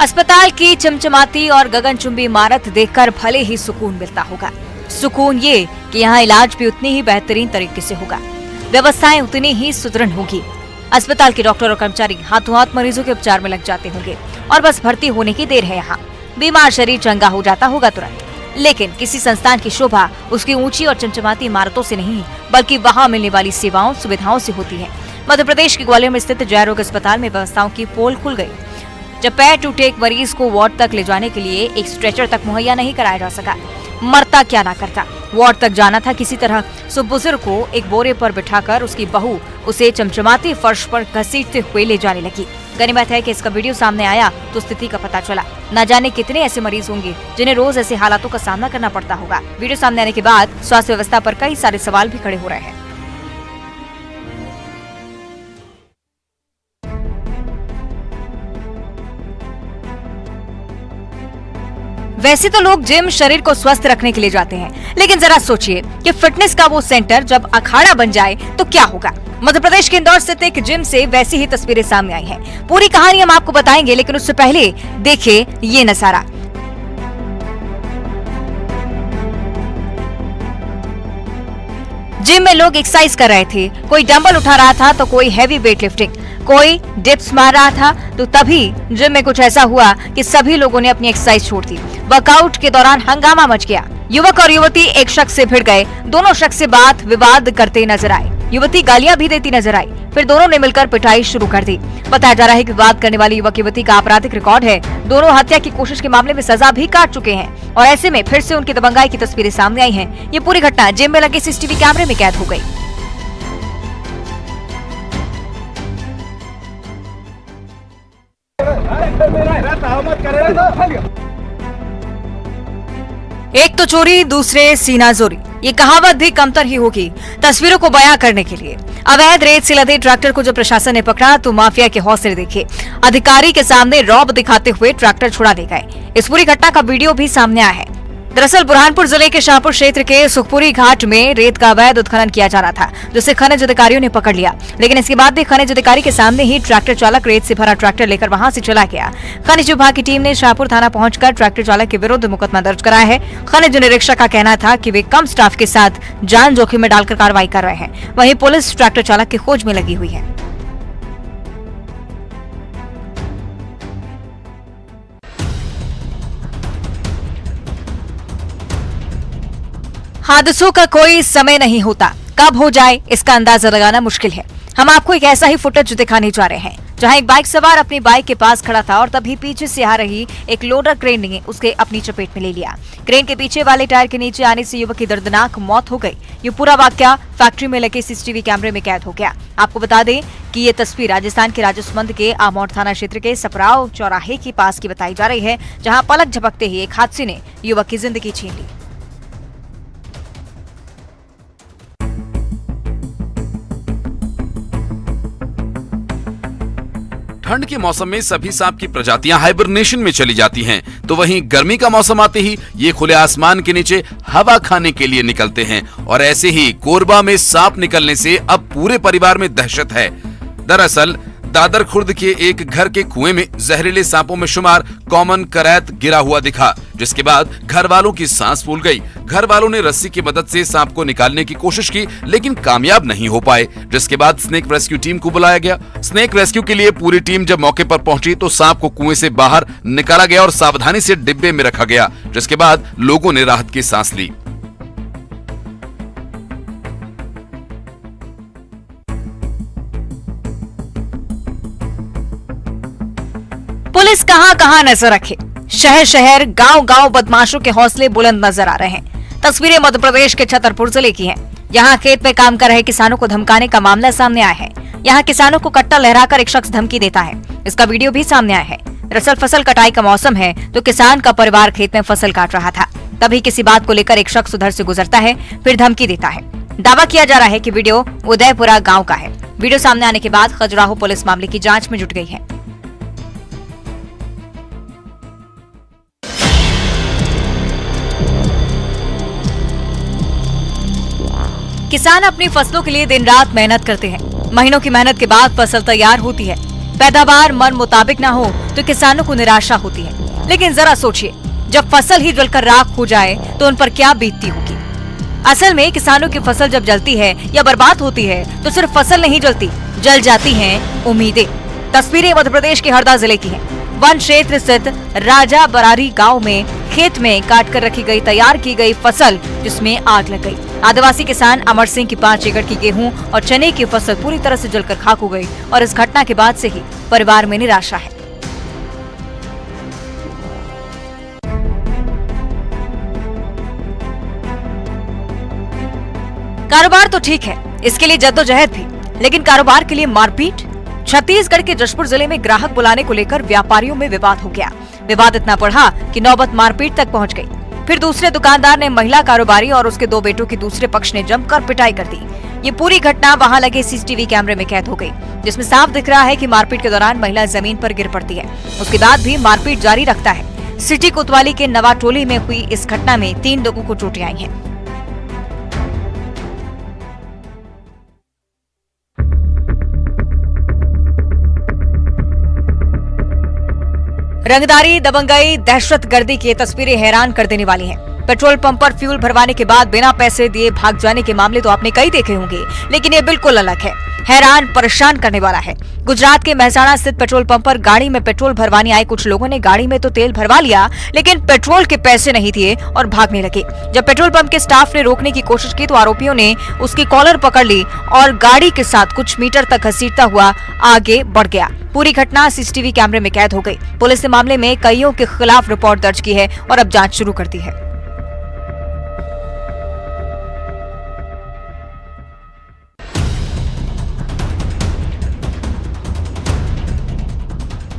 अस्पताल की चमचमाती और गगनचुंबी इमारत देखकर भले ही सुकून मिलता होगा। सुकून ये कि यहाँ इलाज भी उतनी ही बेहतरीन तरीके से होगा, व्यवस्थाएं उतनी ही सुदृढ़ होगी। अस्पताल के डॉक्टर और कर्मचारी हाथों हाथ मरीजों के उपचार में लग जाते होंगे और बस भर्ती होने की देर है। यहाँ बीमार शरीर चंगा हो जाता होगा तुरंत। लेकिन किसी संस्थान की शोभा उसकी ऊंची और चमचमाती इमारतों से नहीं, बल्कि वहाँ मिलने वाली सेवाओं सुविधाओं से होती है। मध्य प्रदेश के ग्वालियर में स्थित जय रोग अस्पताल में व्यवस्थाओं की पोल खुल गई। जब पैर टूटे एक मरीज को वार्ड तक ले जाने के लिए एक स्ट्रेचर तक मुहैया नहीं कराया जा सका, मरता क्या ना करता, वार्ड तक जाना था किसी तरह। सो बुजुर्ग को एक बोरे पर बिठाकर उसकी बहू उसे चमचमाते फर्श पर घसीटते हुए ले जाने लगी। गनीमत है कि इसका वीडियो सामने आया तो स्थिति का पता चला। न जाने कितने ऐसे मरीज होंगे जिन्हें रोज ऐसे हालातों का सामना करना पड़ता होगा। वीडियो सामने आने के बाद स्वास्थ्य व्यवस्था पर कई सारे सवाल भी खड़े हो रहे हैं। वैसे तो लोग जिम शरीर को स्वस्थ रखने के लिए जाते हैं, लेकिन जरा सोचिए कि फिटनेस का वो सेंटर जब अखाड़ा बन जाए तो क्या होगा। मध्य प्रदेश के इंदौर स्थित एक जिम से वैसी ही तस्वीरें सामने आई हैं। पूरी कहानी हम आपको बताएंगे, लेकिन उससे पहले देखिए ये नजारा। जिम में लोग एक्सरसाइज कर रहे थे, कोई डंबल उठा रहा था तो कोई हैवी वेट लिफ्टिंग, कोई डिप्स मार रहा था। तो तभी जिम में कुछ ऐसा हुआ कि सभी लोगों ने अपनी एक्सरसाइज छोड़ दी। वर्कआउट के दौरान हंगामा मच गया। युवक और युवती एक शख्स से भिड़ गए। दोनों शख्स से बात विवाद करते नजर आए। युवती गालियां भी देती नजर आई। फिर दोनों ने मिलकर पिटाई शुरू कर दी। बताया जा रहा है कि विवाद करने वाली युवक युवती का आपराधिक रिकॉर्ड है। दोनों हत्या की कोशिश के मामले में सजा भी काट चुके हैं और ऐसे में फिर से उनकी दबंगाई की तस्वीरें सामने आई हैं। ये पूरी घटना जिम में लगे सीसीटीवी कैमरे में कैद हो गई। एक तो चोरी, दूसरे सीनाजोरी, ये कहावत भी कमतर ही होगी तस्वीरों को बयां करने के लिए। अवैध रेत से लदे ट्रैक्टर को जब प्रशासन ने पकड़ा तो माफिया के हौसले देखे। अधिकारी के सामने रौब दिखाते हुए ट्रैक्टर छुड़ा ले गए। इस पूरी घटना का वीडियो भी सामने आया है। दरअसल बुरहानपुर जिले के शाहपुर क्षेत्र के सुखपुरी घाट में रेत का अवैध उत्खनन किया जा रहा था, जिसे खनिज अधिकारियों ने पकड़ लिया। लेकिन इसके बाद भी खनिज अधिकारी के सामने ही ट्रैक्टर चालक रेत से भरा ट्रैक्टर लेकर वहां से चला गया। खनिज विभाग की टीम ने शाहपुर थाना पहुंचकर ट्रैक्टर चालक के विरुद्ध मुकदमा दर्ज कराया है। खनिज निरीक्षक का कहना था कि वे कम स्टाफ के साथ जान जोखिम में डालकर कार्रवाई कर रहे हैं। वहीं पुलिस ट्रैक्टर चालक की खोज में लगी हुई है। हादसों का कोई समय नहीं होता, कब हो जाए इसका अंदाजा लगाना मुश्किल है। हम आपको एक ऐसा ही फुटेज दिखाने जा रहे हैं जहां एक बाइक सवार अपनी बाइक के पास खड़ा था और तभी पीछे से आ रही एक लोडर क्रेन ने उसके अपनी चपेट में ले लिया। क्रेन के पीछे वाले टायर के नीचे आने से युवक की दर्दनाक मौत हो गई। ये पूरा वाकया फैक्ट्री में लगे सीसीटीवी कैमरे में कैद हो गया। आपको बता दें कि ये तस्वीर राजस्थान के राजसमंद के आमोट थाना क्षेत्र के सपराव चौराहे के पास की बताई जा रही है, जहाँ पलक झपकते ही एक हादसे ने युवक की जिंदगी छीन ली। ठंड के मौसम में सभी सांप की प्रजातियां हाइबरनेशन में चली जाती हैं, तो वहीं गर्मी का मौसम आते ही ये खुले आसमान के नीचे हवा खाने के लिए निकलते हैं। और ऐसे ही कोरबा में सांप निकलने से अब पूरे परिवार में दहशत है। दरअसल दादर खुर्द के एक घर के कुएं में जहरीले सांपों में शुमार कॉमन करैत गिरा हुआ दिखा, जिसके बाद घर वालों की सांस फूल गई। घर वालों ने रस्सी की मदद से सांप को निकालने की कोशिश की, लेकिन कामयाब नहीं हो पाए, जिसके बाद स्नेक रेस्क्यू टीम को बुलाया गया। स्नेक रेस्क्यू के लिए पूरी टीम जब मौके पर पहुंची तो सांप को कुएं से बाहर निकाला गया और सावधानी से डिब्बे में रखा गया, जिसके बाद लोगों ने राहत की सांस ली। पुलिस कहां नजर रखे, शहर शहर गांव गांव बदमाशों के हौसले बुलंद नजर आ रहे हैं। तस्वीरें मध्य प्रदेश के छतरपुर जिले की हैं। यहाँ खेत में काम कर रहे किसानों को धमकाने का मामला सामने आया है। यहाँ किसानों को कट्टा लहराकर एक शख्स धमकी देता है। इसका वीडियो भी सामने आया है। दरअसल फसल कटाई का मौसम है तो किसान का परिवार खेत में फसल काट रहा था। तभी किसी बात को लेकर एक शख्स उधर से गुजरता है, फिर धमकी देता है। दावा किया जा रहा है कि वीडियो उदयपुरा गाँव का है। वीडियो सामने आने के बाद खजुराहो पुलिस मामले की जाँच में जुट गई है। किसान अपनी फसलों के लिए दिन रात मेहनत करते हैं। महीनों की मेहनत के बाद फसल तैयार होती है। पैदावार मन मुताबिक ना हो तो किसानों को निराशा होती है, लेकिन जरा सोचिए, जब फसल ही जलकर राख हो जाए तो उन पर क्या बीतती होगी। असल में किसानों की फसल जब जलती है या बर्बाद होती है तो सिर्फ फसल नहीं जलती, जल जाती हैं उम्मीदें। तस्वीरें मध्य प्रदेश के हरदा जिले की हैं। वन क्षेत्र स्थित राजा बरारी गांव में खेत में काट कर रखी गई तैयार की गई फसल जिसमें आग लग गई। आदिवासी किसान अमर सिंह की 5 एकड़ की गेहूं और चने की फसल पूरी तरह से जलकर खाक हो गई और इस घटना के बाद से ही परिवार में निराशा है। कारोबार तो ठीक है, इसके लिए जद्दोजहद भी, लेकिन कारोबार के लिए मारपीट। छत्तीसगढ़ के जशपुर जिले में ग्राहक बुलाने को लेकर व्यापारियों में विवाद हो गया। विवाद इतना बढ़ा कि नौबत मारपीट तक पहुंच गई। फिर दूसरे दुकानदार ने महिला कारोबारी और उसके 2 बेटों की दूसरे पक्ष ने जमकर पिटाई कर दी। ये पूरी घटना वहां लगे सीसीटीवी कैमरे में कैद हो गई, जिसमें साफ दिख रहा है कि मारपीट के दौरान महिला जमीन पर गिर पड़ती है। उसके बाद भी मारपीट जारी रखता है। सिटी कोतवाली के नवाटोली में हुई इस घटना में 3 लोगों को चोटें आई हैं। रंगदारी, दबंगई, दहशतगर्दी की तस्वीरें हैरान कर देने वाली हैं। पेट्रोल पंप पर फ्यूल भरवाने के बाद बिना पैसे दिए भाग जाने के मामले तो आपने कई देखे होंगे, लेकिन ये बिल्कुल अलग है। हैरान परेशान करने वाला है। गुजरात के महसाणा स्थित पेट्रोल पंप पर गाड़ी में पेट्रोल भरवाने आए कुछ लोगों ने गाड़ी में तो तेल भरवा लिया, लेकिन पेट्रोल के पैसे नहीं दिए और भागने लगे। जब पेट्रोल पंप के स्टाफ ने रोकने की कोशिश की तो आरोपियों ने उसकी कॉलर पकड़ ली और गाड़ी के साथ कुछ मीटर तक घसीटता हुआ आगे बढ़ गया। पूरी घटना सीसीटीवी कैमरे में कैद हो गई। पुलिस ने मामले में कईयों के खिलाफ रिपोर्ट दर्ज की है और अब जांच शुरू कर दी है।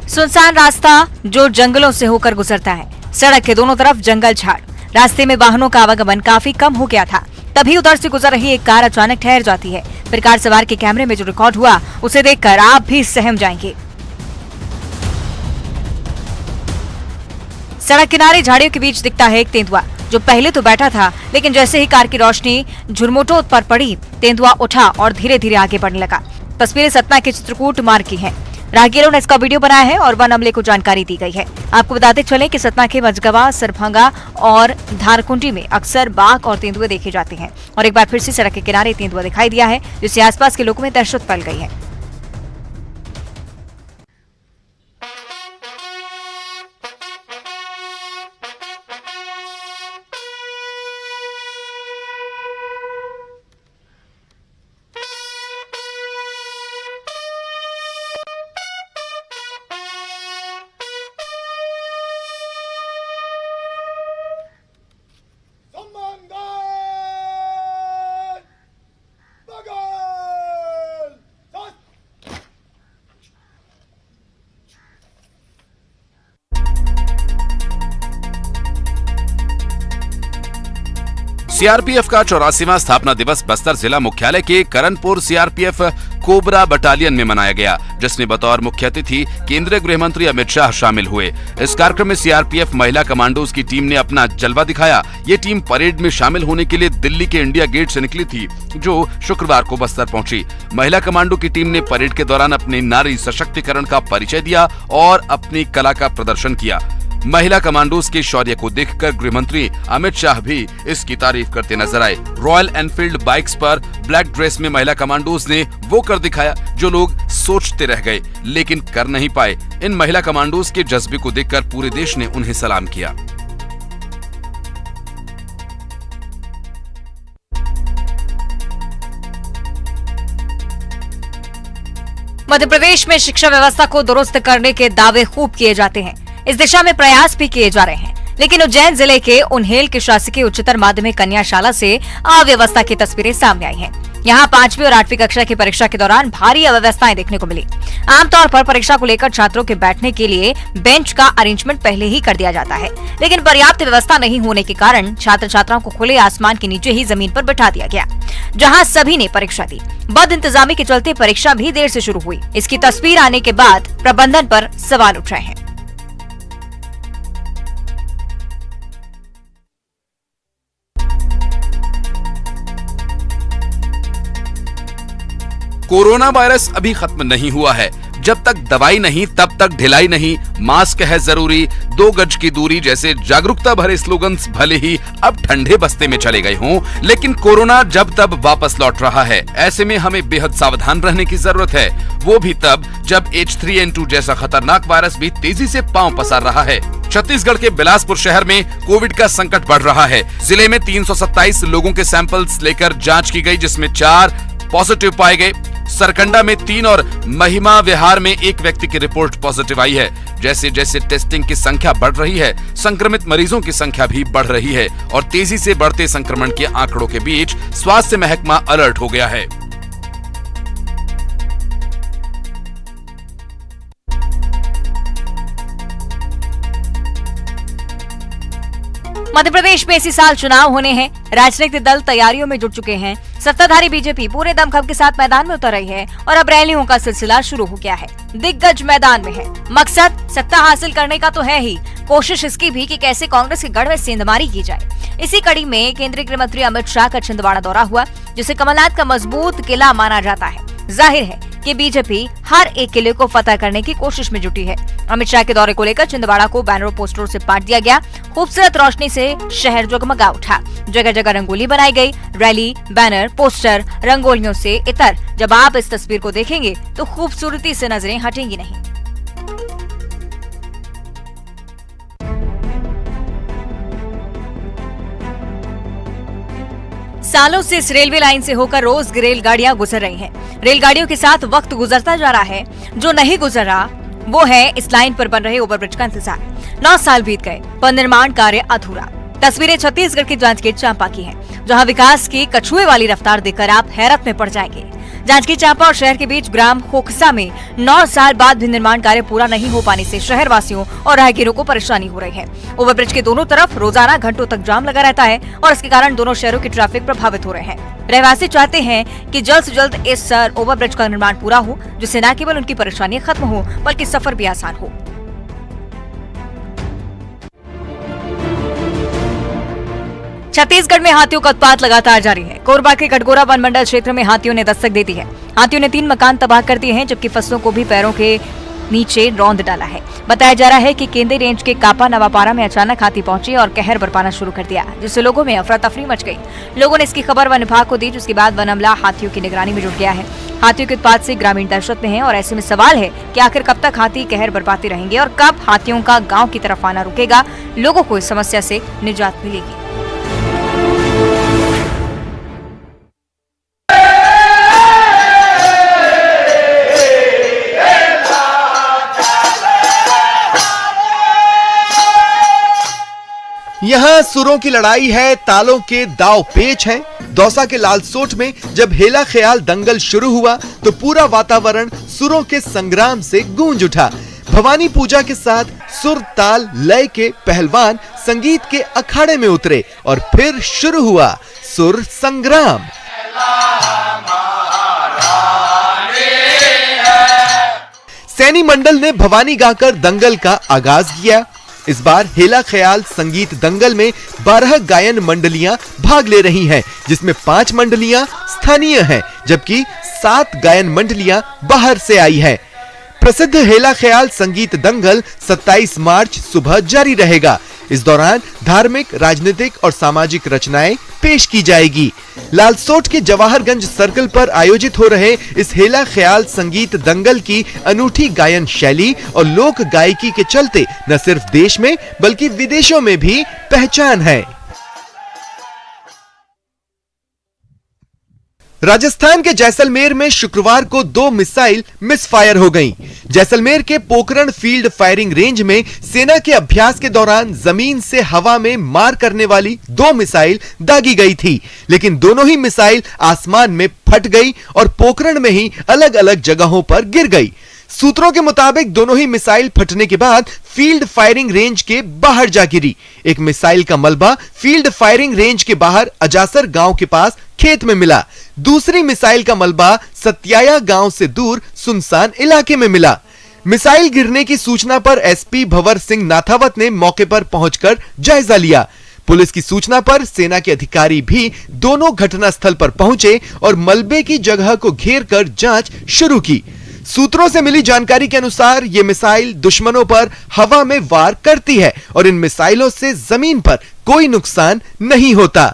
सुनसान रास्ता जो जंगलों से होकर गुजरता है। सड़क के दोनों तरफ जंगल झाड़। रास्ते में वाहनों का आवागमन काफी कम हो गया था। तभी उधर से गुजर रही एक कार अचानक ठहर जाती है। फिर कार सवार के कैमरे में जो रिकॉर्ड हुआ उसे देखकर आप भी सहम जाएंगे। सड़क किनारे झाड़ियों के बीच दिखता है एक तेंदुआ, जो पहले तो बैठा था, लेकिन जैसे ही कार की रोशनी झुरमुटों पर पड़ी, तेंदुआ उठा और धीरे धीरे आगे बढ़ने लगा। तस्वीरें सतना के चित्रकूट मार्ग की हैं। राहगीरों ने इसका वीडियो बनाया है और वन अमले को जानकारी दी गई है। आपको बताते चलें कि सतना के मजगवा, सरभंगा और धारकुंडी में अक्सर बाघ और तेंदुए देखे जाते हैं और एक बार फिर से सड़क के किनारे तेंदुआ दिखाई दिया है, जिससे आसपास के लोगों में दहशत फैल गई है। सीआरपीएफ का 84वां स्थापना दिवस बस्तर जिला मुख्यालय के करनपुर सीआरपीएफ कोबरा बटालियन में मनाया गया, जिसमें बतौर मुख्य अतिथि केंद्रीय गृह मंत्री अमित शाह शामिल हुए। इस कार्यक्रम में सीआरपीएफ महिला कमांडोज की टीम ने अपना जलवा दिखाया। ये टीम परेड में शामिल होने के लिए दिल्ली के इंडिया गेट से निकली थी, जो शुक्रवार को बस्तर पहुंची। महिला कमांडो की टीम ने परेड के दौरान अपने नारी सशक्तिकरण का परिचय दिया और अपनी कला का प्रदर्शन किया। महिला कमांडोज के शौर्य को देखकर गृह मंत्री अमित शाह भी इसकी तारीफ करते नजर आए। रॉयल एनफील्ड बाइक्स पर ब्लैक ड्रेस में महिला कमांडोज ने वो कर दिखाया जो लोग सोचते रह गए लेकिन कर नहीं पाए। इन महिला कमांडोज के जज्बे को देखकर पूरे देश ने उन्हें सलाम किया। मध्य प्रदेश में शिक्षा व्यवस्था को दुरुस्त करने के दावे खूब किए जाते हैं। इस दिशा में प्रयास भी किए जा रहे हैं, लेकिन उज्जैन जिले के उन्हेल के शासकीय उच्चतर माध्यमिक कन्या शाला से अव्यवस्था की तस्वीरें सामने आई हैं। यहाँ 5वीं और 8वीं कक्षा की परीक्षा के दौरान भारी अव्यवस्थाएं देखने को मिली। आमतौर पर परीक्षा को लेकर छात्रों के बैठने के लिए बेंच का अरेंजमेंट पहले ही कर दिया जाता है, लेकिन पर्याप्त व्यवस्था नहीं होने के कारण छात्र छात्राओं को खुले आसमान के नीचे ही जमीन पर बैठा दिया गया, जहाँ सभी ने परीक्षा दी। बद इंतजामी के चलते परीक्षा भी देर से शुरू हुई। इसकी तस्वीर आने के बाद प्रबंधन पर सवाल उठ रहे हैं। कोरोना वायरस अभी खत्म नहीं हुआ है। जब तक दवाई नहीं तब तक ढिलाई नहीं, मास्क है जरूरी, 2 गज की दूरी जैसे जागरूकता भरे स्लोगन्स भले ही अब ठंडे बस्ते में चले गए हों, लेकिन कोरोना जब तब वापस लौट रहा है। ऐसे में हमें बेहद सावधान रहने की जरूरत है, वो भी तब जब H3N2 जैसा खतरनाक वायरस भी तेजी से पांव पसार रहा है। छत्तीसगढ़ के बिलासपुर शहर में कोविड का संकट बढ़ रहा है। जिले में 327 लोगों के सैंपल्स लेकर जांच की गई, जिसमें 4 पॉजिटिव पाए गए। सरकंडा में 3 और महिमा विहार में 1 व्यक्ति की रिपोर्ट पॉजिटिव आई है। जैसे जैसे टेस्टिंग की संख्या बढ़ रही है, संक्रमित मरीजों की संख्या भी बढ़ रही है और तेजी से बढ़ते संक्रमण के आंकड़ों के बीच स्वास्थ्य महकमा अलर्ट हो गया है। मध्य प्रदेश में इसी साल चुनाव होने हैं। राजनीतिक दल तैयारियों में जुट चुके हैं। सत्ताधारी बीजेपी पूरे दमखम के साथ मैदान में उतर रही है और अब रैलियों का सिलसिला शुरू हो गया है। दिग्गज मैदान में है। मकसद सत्ता हासिल करने का तो है ही, कोशिश इसकी भी कि कैसे कांग्रेस के गढ़ में सेंधमारी की जाए। इसी कड़ी में केंद्रीय गृह मंत्री अमित शाह का छिंदवाड़ा दौरा हुआ, जिसे कमलनाथ का मजबूत किला माना जाता है। जाहिर है कि बीजेपी हर एक किले को फतह करने की कोशिश में जुटी है। अमित शाह के दौरे को लेकर छिंदवाड़ा को बैनरों पोस्टरों से पाट दिया गया। खूबसूरत रोशनी से शहर जगमगा उठा। जगह जगह रंगोली बनाई गई। रैली, बैनर, पोस्टर, रंगोलियों से इतर। जब आप इस तस्वीर को देखेंगे तो खूबसूरती से नजरें हटेंगी नहीं। सालों से इस रेलवे लाइन से होकर रोज रेलगाड़ियां गुजर रही हैं। रेलगाड़ियों के साथ वक्त गुजरता जा रहा है। जो नहीं गुजर रहा वो है इस लाइन पर बन रहे ओवरब्रिज का इंतजार। 9 साल बीत गए पर निर्माण कार्य अधूरा। तस्वीरें छत्तीसगढ़ की जांजगीर चांपा की हैं, जहां विकास की कछुए वाली रफ्तार देखकर आप हैरत में पड़ जाएंगे। जांजगीर चांपा और शहर के बीच ग्राम खोखसा में 9 साल बाद भी निर्माण कार्य पूरा नहीं हो पाने से शहर वासियों और राहगीरों को परेशानी हो रही है। ओवरब्रिज के दोनों तरफ रोजाना घंटों तक जाम लगा रहता है और इसके कारण दोनों शहरों की ट्रैफिक प्रभावित हो रहे हैं। रहवासी चाहते हैं कि जल्द से जल्द इस ओवरब्रिज का निर्माण पूरा हो, जिससे न केवल उनकी परेशानियां खत्म हो बल्कि सफर भी आसान हो। छत्तीसगढ़ में हाथियों का उत्पात लगातार जारी है। कोरबा के कटगोरा वन मंडल क्षेत्र में हाथियों ने दस्तक दे दी है। हाथियों ने 3 मकान तबाह कर दिए हैं, जबकि फसलों को भी पैरों के नीचे रौंद डाला है। बताया जा रहा है कि केंद्रीय रेंज के कापा नवापारा में अचानक हाथी पहुंचे और कहर बरपाना शुरू कर दिया, जिससे लोगों में अफरा तफरी मच गई। लोगों ने इसकी खबर वन विभाग को दी, जिसके बाद वन अमला हाथियों की निगरानी में जुट गया है। हाथियों के उत्पात से ग्रामीण दहशत में हैं और ऐसे में सवाल है कि आखिर कब तक हाथी कहर बरपाते रहेंगे और कब हाथियों का गाँव की तरफ आना रुकेगा। लोगों को इस समस्या से निजात मिलेगी। यहाँ सुरों की लड़ाई है, तालों के दाव पेच है। दौसा के लालसोट में जब हेला ख्याल दंगल शुरू हुआ तो पूरा वातावरण सुरों के संग्राम से गूंज उठा। भवानी पूजा के साथ सुर ताल लय के पहलवान संगीत के अखाड़े में उतरे और फिर शुरू हुआ सुर संग्राम। सैनी मंडल ने भवानी गाकर दंगल का आगाज किया। इस बार हेला ख्याल संगीत दंगल में 12 गायन मंडलियां भाग ले रही हैं, जिसमें 5 मंडलियां स्थानीय हैं, जबकि 7 गायन मंडलियां बाहर से आई हैं। प्रसिद्ध हेला ख्याल संगीत दंगल 27 मार्च सुबह जारी रहेगा। इस दौरान धार्मिक, राजनीतिक और सामाजिक रचनाएं पेश की जाएगी। लालसोट के जवाहरगंज सर्कल पर आयोजित हो रहे इस हेला ख्याल संगीत दंगल की अनूठी गायन शैली और लोक गायकी के चलते न सिर्फ देश में बल्कि विदेशों में भी पहचान है। राजस्थान के जैसलमेर में शुक्रवार को 2 मिसाइल मिसफायर हो गईं। जैसलमेर के पोखरण फील्ड फायरिंग रेंज में सेना के अभ्यास के दौरान जमीन से हवा में मार करने वाली 2 मिसाइल दागी गई थी, लेकिन दोनों ही मिसाइल आसमान में फट गई और पोखरण में ही अलग अलग जगहों पर गिर गई। सूत्रों के मुताबिक दोनों ही मिसाइल फटने के बाद फील्ड फायरिंग रेंज के बाहर जा गिरी। एक मिसाइल का मलबा फील्ड फायरिंग रेंज के बाहर अजासर गांव के पास खेत में मिला। दूसरी मिसाइल का मलबा सत्याया गांव से दूर सुनसान इलाके में मिला। मिसाइल गिरने की सूचना पर एसपी भंवर सिंह नाथावत ने मौके पर पहुंचकर जायजा लिया। पुलिस की सूचना पर सेना के अधिकारी भी दोनों घटनास्थल पर पहुंचे और मलबे की जगह को घेर कर जांच शुरू की। सूत्रों से मिली जानकारी के अनुसार ये मिसाइल दुश्मनों पर हवा में वार करती है और इन मिसाइलों से जमीन पर कोई नुकसान नहीं होता।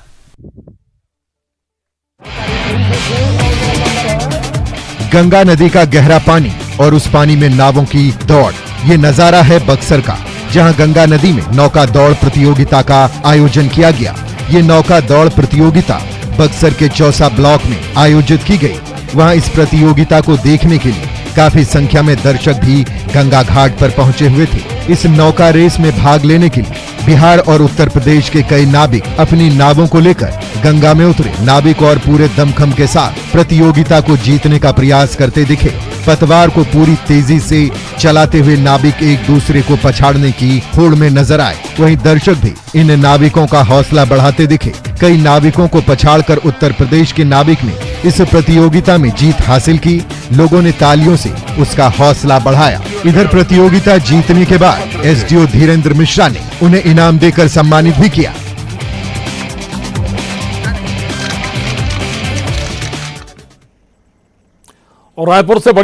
गंगा नदी का गहरा पानी और उस पानी में नावों की दौड़, ये नजारा है बक्सर का, जहां गंगा नदी में नौका दौड़ प्रतियोगिता का आयोजन किया गया। ये नौका दौड़ प्रतियोगिता बक्सर के चौसा ब्लॉक में आयोजित की गई। वहां इस प्रतियोगिता को देखने के लिए काफी संख्या में दर्शक भी गंगा घाट पर पहुंचे हुए थे। इस नौका रेस में भाग लेने के लिए बिहार और उत्तर प्रदेश के कई नाविक अपनी नावों को लेकर गंगा में उतरे। नाविक और पूरे दमखम के साथ प्रतियोगिता को जीतने का प्रयास करते दिखे। पतवार को पूरी तेजी से चलाते हुए नाविक एक दूसरे को पछाड़ने की होड़ में नजर आए। वहीं दर्शक भी इन नाविकों का हौसला बढ़ाते दिखे। कई नाविकों को पछाड़कर उत्तर प्रदेश के नाविक ने इस प्रतियोगिता में जीत हासिल की। लोगों ने तालियों से उसका हौसला बढ़ाया। इधर प्रतियोगिता जीतने के बाद एसडीओ धीरेन्द्र मिश्रा ने उन्हें इनाम देकर सम्मानित भी किया। और रायपुर से बड़ी